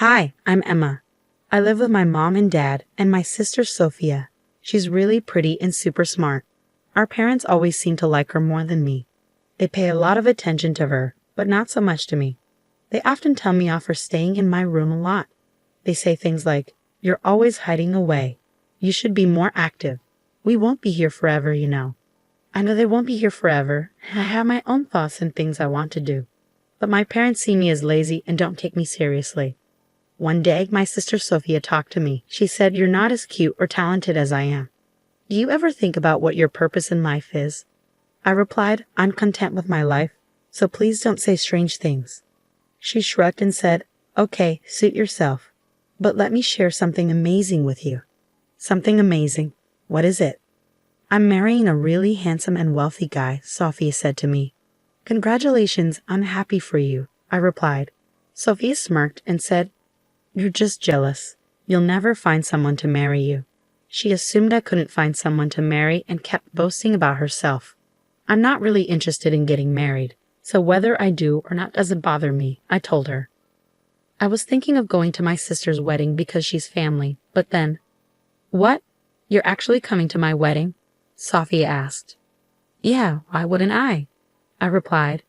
Hi, I'm Emma. I live with my mom and dad and my sister Sophia. She's really pretty and super smart. Our parents always seem to like her more than me. They pay a lot of attention to her, but not so much to me. They often tell me off for staying in my room a lot. They say things like, "You're always hiding away. You should be more active. We won't be here forever, you know." I know they won't be here forever. I have my own thoughts and things I want to do. But my parents see me as lazy and don't take me seriously. One day, my sister Sophia talked to me. She said, "You're not as cute or talented as I am. Do you ever think about what your purpose in life is?" I replied, "I'm content with my life, so please don't say strange things." She shrugged and said, "Okay, suit yourself. But let me share something amazing with you." "Something amazing? What is it?" "I'm marrying a really handsome and wealthy guy," Sophia said to me. "Congratulations, I'm happy for you," I replied. Sophia smirked and said, "You're just jealous. You'll never find someone to marry you." She assumed I couldn't find someone to marry and kept boasting about herself. "I'm not really interested in getting married, so whether I do or not doesn't bother me," I told her. I was thinking of going to my sister's wedding because she's family, but then, "What? You're actually coming to my wedding?" Sophia asked. "Yeah, why wouldn't I?" I replied.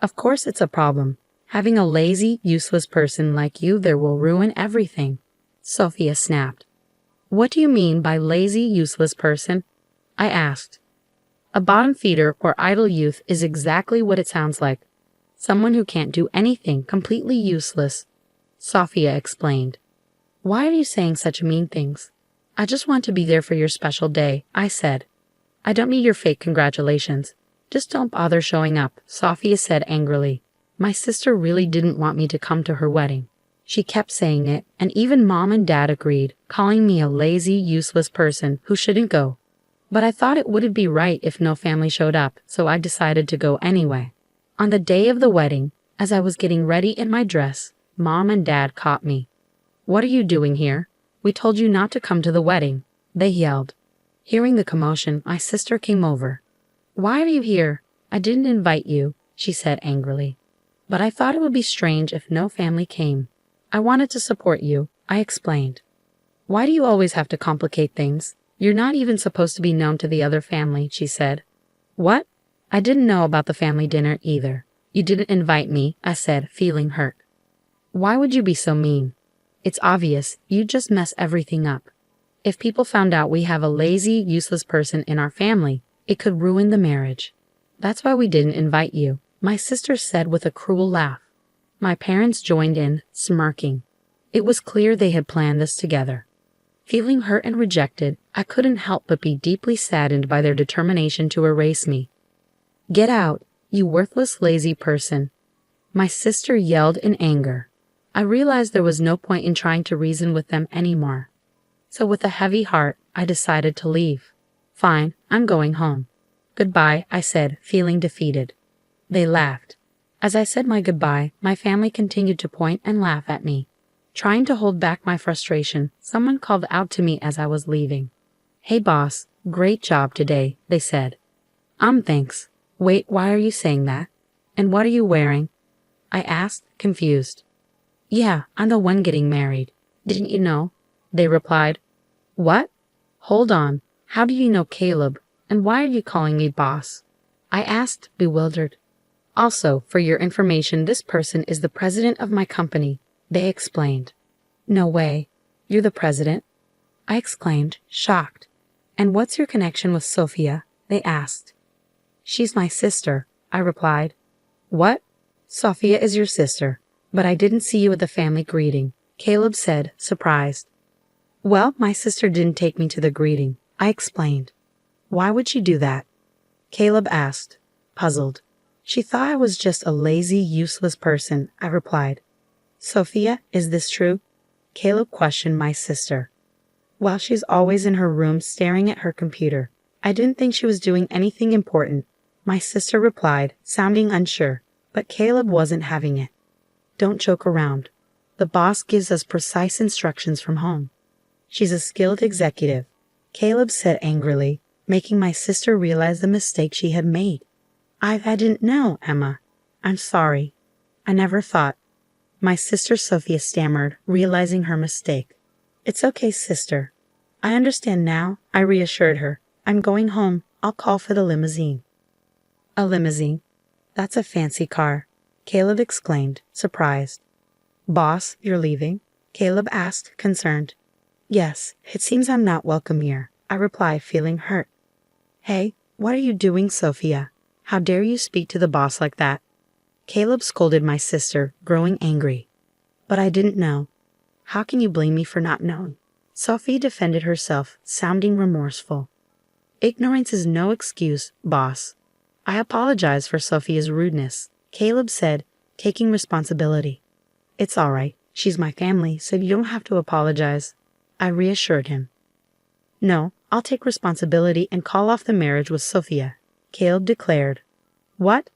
"Of course it's a problem. Having a lazy, useless person like you there will ruin everything." Sophia snapped. "What do you mean by lazy, useless person?" I asked. "A bottom feeder or idle youth is exactly what it sounds like. Someone who can't do anything, completely useless," Sophia explained. "Why are you saying such mean things?" "I just want to be there for your special day," I said. "I don't need your fake congratulations. Just don't bother showing up," Sophia said angrily. My sister really didn't want me to come to her wedding. She kept saying it, and even Mom and Dad agreed, calling me a lazy, useless person who shouldn't go. But I thought it wouldn't be right if no family showed up, so I decided to go anyway. On the day of the wedding, as I was getting ready in my dress, Mom and Dad caught me. "What are you doing here? We told you not to come to the wedding," they yelled. Hearing the commotion, my sister came over. "Why are you here? I didn't invite you," she said angrily. "But I thought it would be strange if no family came. I wanted to support you," I explained. "Why do you always have to complicate things? You're not even supposed to be known to the other family," she said. "What? I didn't know about the family dinner either. You didn't invite me," I said, feeling hurt. "Why would you be so mean? It's obvious, you just mess everything up. If people found out we have a lazy, useless person in our family, it could ruin the marriage. That's why we didn't invite you," my sister said with a cruel laugh. My parents joined in, smirking. It was clear they had planned this together. Feeling hurt and rejected, I couldn't help but be deeply saddened by their determination to erase me. "Get out, you worthless, lazy person," my sister yelled in anger. I realized there was no point in trying to reason with them anymore. So with a heavy heart, I decided to leave. "Fine, I'm going home." "Goodbye," I said, feeling defeated. They laughed. As I said my goodbye, my family continued to point and laugh at me. Trying to hold back my frustration, someone called out to me as I was leaving. "Hey boss, great job today," they said. Thanks. Wait, why are you saying that? And what are you wearing?" I asked, confused. "Yeah, I'm the one getting married. Didn't you know?" they replied. "What? Hold on. How do you know Caleb? And why are you calling me boss?" I asked, bewildered. "Also, for your information, this person is the president of my company," they explained. "No way. You're the president?" I exclaimed, shocked. "And what's your connection with Sophia?" they asked. "She's my sister," I replied. "What? Sophia is your sister, but I didn't see you at the family greeting," Caleb said, surprised. "Well, my sister didn't take me to the greeting," I explained. "Why would she do that?" Caleb asked, puzzled. "She thought I was just a lazy, useless person," I replied. "Sophia, is this true?" Caleb questioned my sister. "Well, she's always in her room staring at her computer. I didn't think she was doing anything important," my sister replied, sounding unsure, but Caleb wasn't having it. "Don't joke around. The boss gives us precise instructions from home. She's a skilled executive," Caleb said angrily, making my sister realize the mistake she had made. I didn't know, Emma. I'm sorry. I never thought." My sister Sophia stammered, realizing her mistake. It's okay, sister. I understand now, I reassured her. I'm going home. I'll call for the limousine. A limousine? That's a fancy car, Caleb exclaimed, surprised. Boss, you're leaving? Caleb asked, concerned. Yes, it seems I'm not welcome here, I replied, feeling hurt. Hey, what are you doing, Sophia? How dare you speak to the boss like that? Caleb scolded my sister, growing angry. But I didn't know. How can you blame me for not knowing? Sophie defended herself, sounding remorseful. Ignorance is no excuse, boss. I apologize for Sophia's rudeness, Caleb said, taking responsibility. It's all right. She's my family, so you don't have to apologize, I reassured him. No, I'll take responsibility and call off the marriage with Sophia, Caleb declared. What?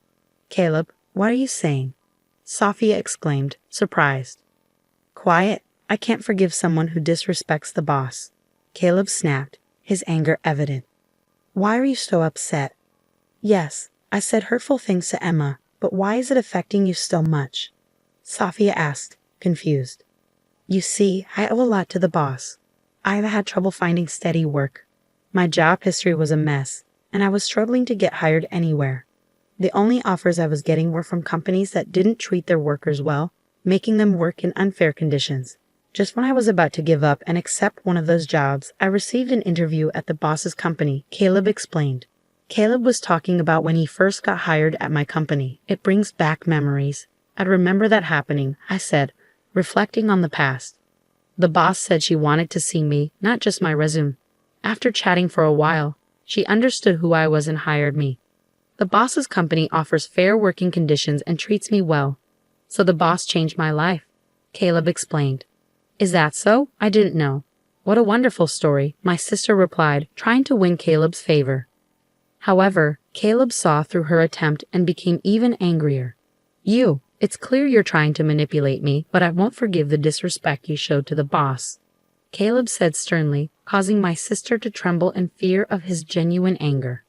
Caleb, what are you saying? Sophia exclaimed, surprised. Quiet. I can't forgive someone who disrespects the boss, Caleb snapped, his anger evident. Why are you so upset? Yes, I said hurtful things to Emma, but why is it affecting you so much? Sophia asked, confused. You see, I owe a lot to the boss. I've had trouble finding steady work. My job history was a mess, and I was struggling to get hired anywhere. The only offers I was getting were from companies that didn't treat their workers well, making them work in unfair conditions. Just when I was about to give up and accept one of those jobs, I received an interview at the boss's company, Caleb explained. Caleb was talking about when he first got hired at my company. It brings back memories. I'd remember that happening, I said, reflecting on the past. The boss said she wanted to see me, not just my resume. After chatting for a while, she understood who I was and hired me. The boss's company offers fair working conditions and treats me well. So the boss changed my life, Caleb explained. Is that so? I didn't know. What a wonderful story, my sister replied, trying to win Caleb's favor. However, Caleb saw through her attempt and became even angrier. It's clear you're trying to manipulate me, but I won't forgive the disrespect you showed to the boss, Caleb said sternly, causing my sister to tremble in fear of his genuine anger.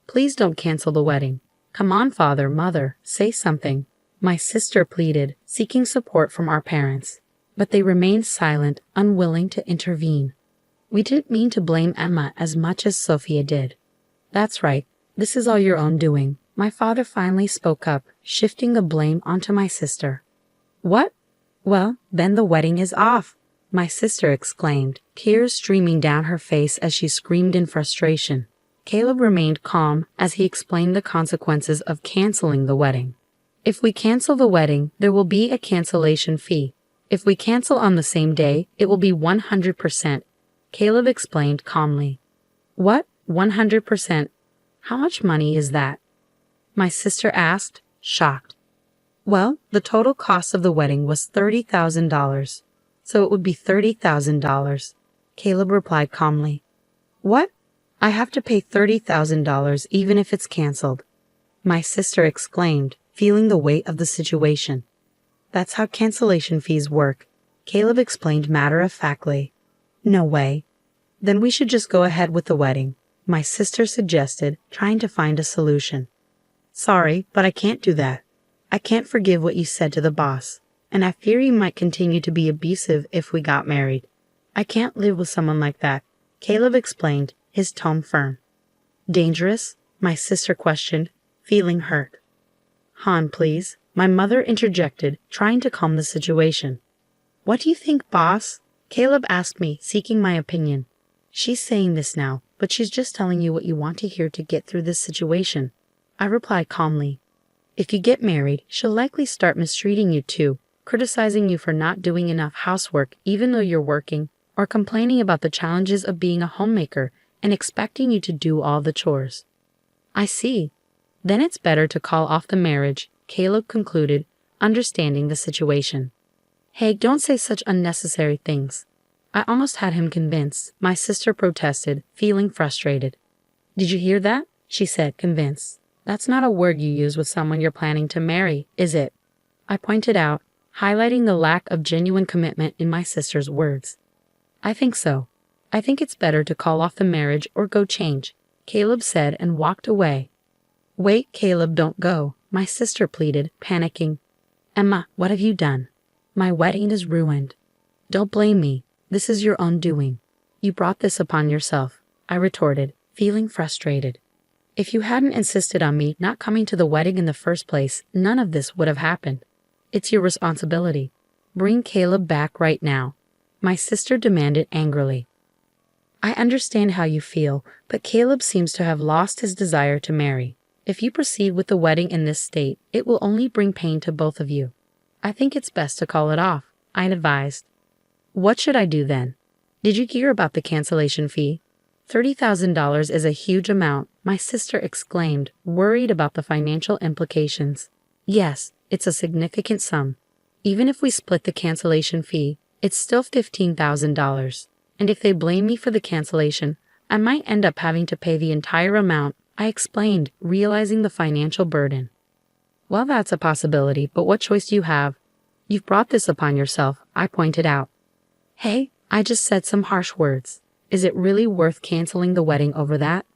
Please don't cancel the wedding. Come on, father, mother, say something, my sister pleaded, seeking support from our parents. But they remained silent, unwilling to intervene. We didn't mean to blame Emma as much as Sophia did. That's right, this is all your own doing, my father finally spoke up, shifting the blame onto my sister. What? Well, then the wedding is off, my sister exclaimed, tears streaming down her face as she screamed in frustration. Caleb remained calm as he explained the consequences of canceling the wedding. If we cancel the wedding, there will be a cancellation fee. If we cancel on the same day, it will be 100%, Caleb explained calmly. What? 100%? How much money is that? My sister asked, shocked. Well, the total cost of the wedding was $30,000, so it would be $30,000, Caleb replied calmly. What? I have to pay $30,000 even if it's canceled, my sister exclaimed, feeling the weight of the situation. That's how cancellation fees work, Caleb explained matter-of-factly. No way. Then we should just go ahead with the wedding, my sister suggested, trying to find a solution. Sorry, but I can't do that. I can't forgive what you said to the boss, and I fear you might continue to be abusive if we got married. I can't live with someone like that, Caleb explained, his tone firm. Dangerous? My sister questioned, feeling hurt. Han, please, my mother interjected, trying to calm the situation. What do you think, boss? Caleb asked me, seeking my opinion. She's saying this now, but she's just telling you what you want to hear to get through this situation, I replied calmly. If you get married, she'll likely start mistreating you too, criticizing you for not doing enough housework even though you're working, or complaining about the challenges of being a homemaker and expecting you to do all the chores. I see. Then it's better to call off the marriage, Caleb concluded, understanding the situation. Hey, don't say such unnecessary things. I almost had him convinced, my sister protested, feeling frustrated. Did you hear that? She said, convinced. That's not a word you use with someone you're planning to marry, is it? I pointed out, highlighting the lack of genuine commitment in my sister's words. I think so. I think it's better to call off the marriage or go change, Caleb said and walked away. Wait, Caleb, don't go, my sister pleaded, panicking. Emma, what have you done? My wedding is ruined. Don't blame me. This is your own doing. You brought this upon yourself, I retorted, feeling frustrated. If you hadn't insisted on me not coming to the wedding in the first place, none of this would have happened. It's your responsibility. Bring Caleb back right now, my sister demanded angrily. I understand how you feel, but Caleb seems to have lost his desire to marry. If you proceed with the wedding in this state, it will only bring pain to both of you. I think it's best to call it off, I advised. What should I do then? Did you hear about the cancellation fee? $30,000 is a huge amount, my sister exclaimed, worried about the financial implications. Yes, it's a significant sum. Even if we split the cancellation fee, it's still $15,000. And if they blame me for the cancellation, I might end up having to pay the entire amount, I explained, realizing the financial burden. Well, that's a possibility, but what choice do you have? You've brought this upon yourself, I pointed out. Hey, I just said some harsh words. Is it really worth canceling the wedding over that?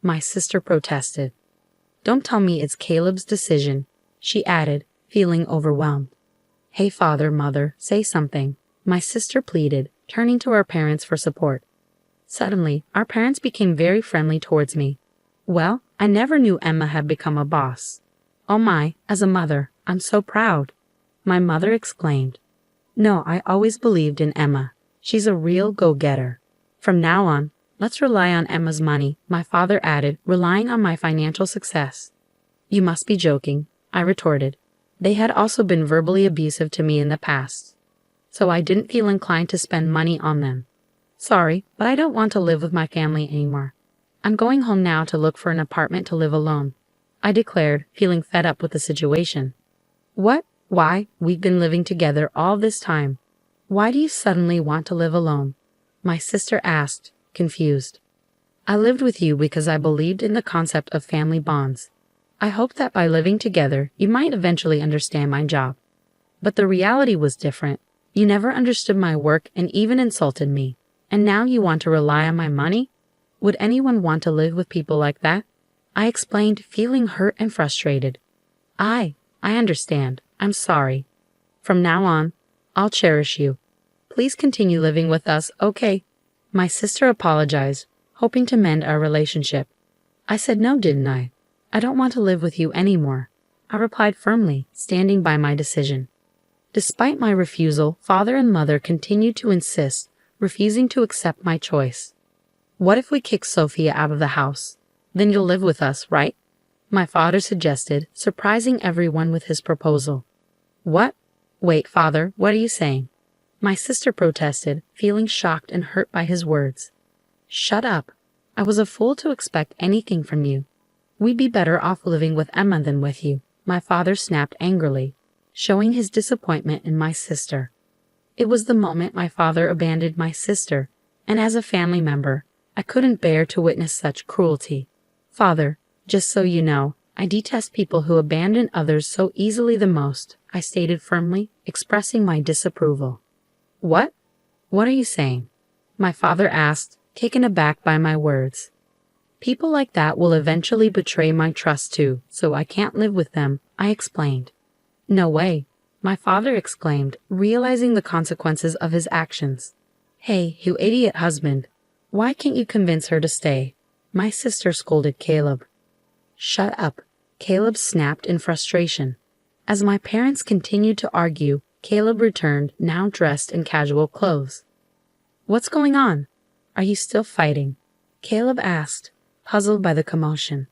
My sister protested. Don't tell me it's Caleb's decision, she added, feeling overwhelmed. Hey, father, mother, say something, my sister pleaded, turning to our parents for support. Suddenly, our parents became very friendly towards me. Well, I never knew Emma had become a boss. Oh my, as a mother, I'm so proud, my mother exclaimed. No, I always believed in Emma. She's a real go-getter. From now on, let's rely on Emma's money, my father added, relying on my financial success. You must be joking, I retorted. They had also been verbally abusive to me in the past, so I didn't feel inclined to spend money on them. Sorry, but I don't want to live with my family anymore. I'm going home now to look for an apartment to live alone, I declared, feeling fed up with the situation. What? Why? We've been living together all this time. Why do you suddenly want to live alone? My sister asked, confused. I lived with you because I believed in the concept of family bonds. I hoped that by living together, you might eventually understand my job. But the reality was different. You never understood my work and even insulted me. And now you want to rely on my money? Would anyone want to live with people like that? I explained, feeling hurt and frustrated. I understand. I'm sorry. From now on, I'll cherish you. Please continue living with us, okay? My sister apologized, hoping to mend our relationship. I said no, didn't I? I don't want to live with you anymore, I replied firmly, standing by my decision. Despite my refusal, father and mother continued to insist, refusing to accept my choice. What if we kick Sophia out of the house? Then you'll live with us, right? My father suggested, surprising everyone with his proposal. What? Wait, father, what are you saying? My sister protested, feeling shocked and hurt by his words. Shut up. I was a fool to expect anything from you. We'd be better off living with Emma than with you, my father snapped angrily, showing his disappointment in my sister. It was the moment my father abandoned my sister, and as a family member, I couldn't bear to witness such cruelty. Father, just so you know, I detest people who abandon others so easily the most, I stated firmly, expressing my disapproval. What? What are you saying? My father asked, taken aback by my words. People like that will eventually betray my trust too, so I can't live with them, I explained. No way, my father exclaimed, realizing the consequences of his actions. Hey, you idiot husband. Why can't you convince her to stay? My sister scolded Caleb. Shut up, Caleb snapped in frustration. As my parents continued to argue, Caleb returned, now dressed in casual clothes. What's going on? Are you still fighting? Caleb asked, puzzled by the commotion.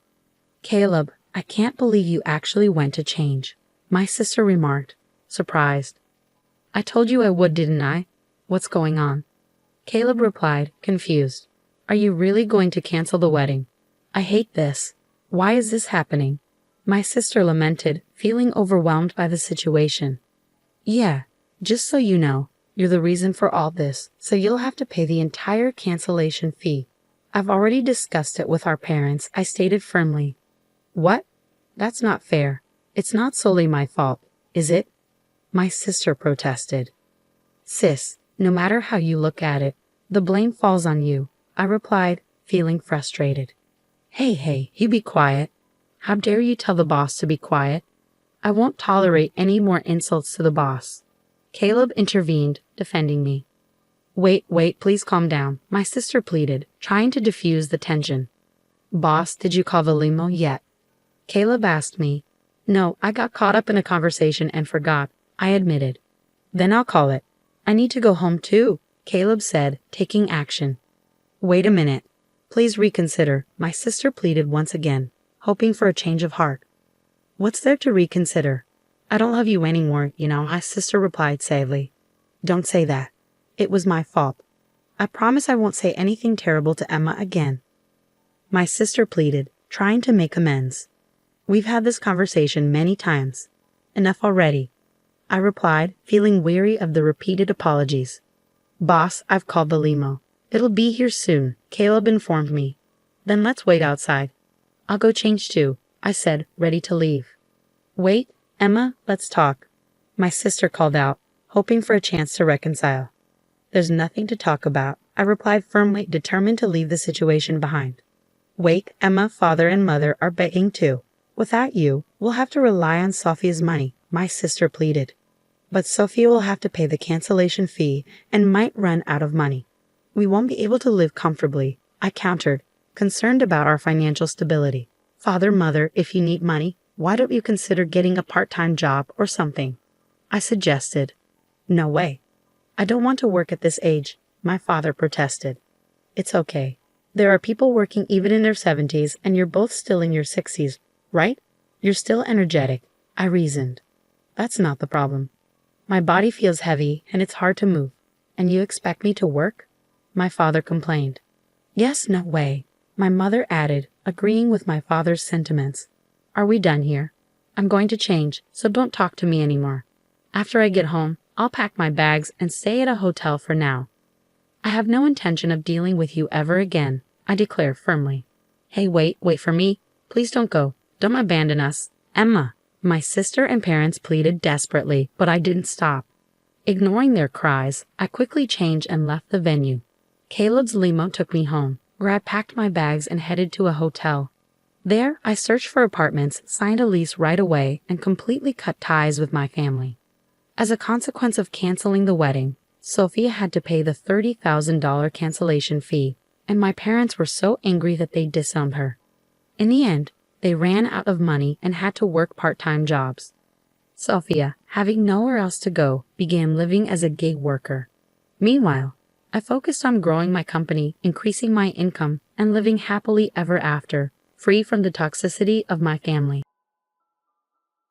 Caleb, I can't believe you actually went to change, my sister remarked, surprised. I told you I would, didn't I? What's going on? Caleb replied, confused. Are you really going to cancel the wedding? I hate this. Why is this happening? My sister lamented, feeling overwhelmed by the situation. Yeah, just so you know, you're the reason for all this, so you'll have to pay the entire cancellation fee. I've already discussed it with our parents, I stated firmly. What? That's not fair. It's not solely my fault, is it? My sister protested. Sis, no matter how you look at it, the blame falls on you, I replied, feeling frustrated. Hey, you be quiet. How dare you tell the boss to be quiet? I won't tolerate any more insults to the boss. Caleb intervened, defending me. Wait, please calm down, my sister pleaded, trying to diffuse the tension. Boss, did you call the limo yet? Caleb asked me. No, I got caught up in a conversation and forgot, I admitted. Then I'll call it. I need to go home too, Caleb said, taking action. Wait a minute. Please reconsider, my sister pleaded once again, hoping for a change of heart. What's there to reconsider? I don't love you anymore, my sister replied sadly. Don't say that. It was my fault. I promise I won't say anything terrible to Emma again. My sister pleaded, trying to make amends. We've had this conversation many times. Enough already. I replied, feeling weary of the repeated apologies. Boss, I've called the limo. It'll be here soon, Caleb informed me. Then let's wait outside. I'll go change too, I said, ready to leave. Wait, Emma, let's talk. My sister called out, hoping for a chance to reconcile. There's nothing to talk about, I replied firmly, determined to leave the situation behind. Wait, Emma, father and mother are begging too. Without you, we'll have to rely on Sophia's money, my sister pleaded. But Sophia will have to pay the cancellation fee and might run out of money. We won't be able to live comfortably, I countered, concerned about our financial stability. Father, mother, if you need money, why don't you consider getting a part-time job or something? I suggested. No way. I don't want to work at this age, my father protested. It's okay. There are people working even in their 70s and you're both still in your 60s, right? You're still energetic, I reasoned. That's not the problem. My body feels heavy and it's hard to move. And you expect me to work? My father complained. Yes, no way, my mother added, agreeing with my father's sentiments. Are we done here? I'm going to change, so don't talk to me anymore. After I get home, I'll pack my bags and stay at a hotel for now. I have no intention of dealing with you ever again, I declare firmly. Hey, wait for me. Please don't go. Don't abandon us. Emma. My sister and parents pleaded desperately, but I didn't stop. Ignoring their cries, I quickly changed and left the venue. Caleb's limo took me home, where I packed my bags and headed to a hotel. There, I searched for apartments, signed a lease right away, and completely cut ties with my family. As a consequence of canceling the wedding, Sophia had to pay the $30,000 cancellation fee, and my parents were so angry that they disowned her. In the end, they ran out of money and had to work part-time jobs. Sophia, having nowhere else to go, began living as a gig worker. Meanwhile, I focused on growing my company, increasing my income, and living happily ever after, free from the toxicity of my family.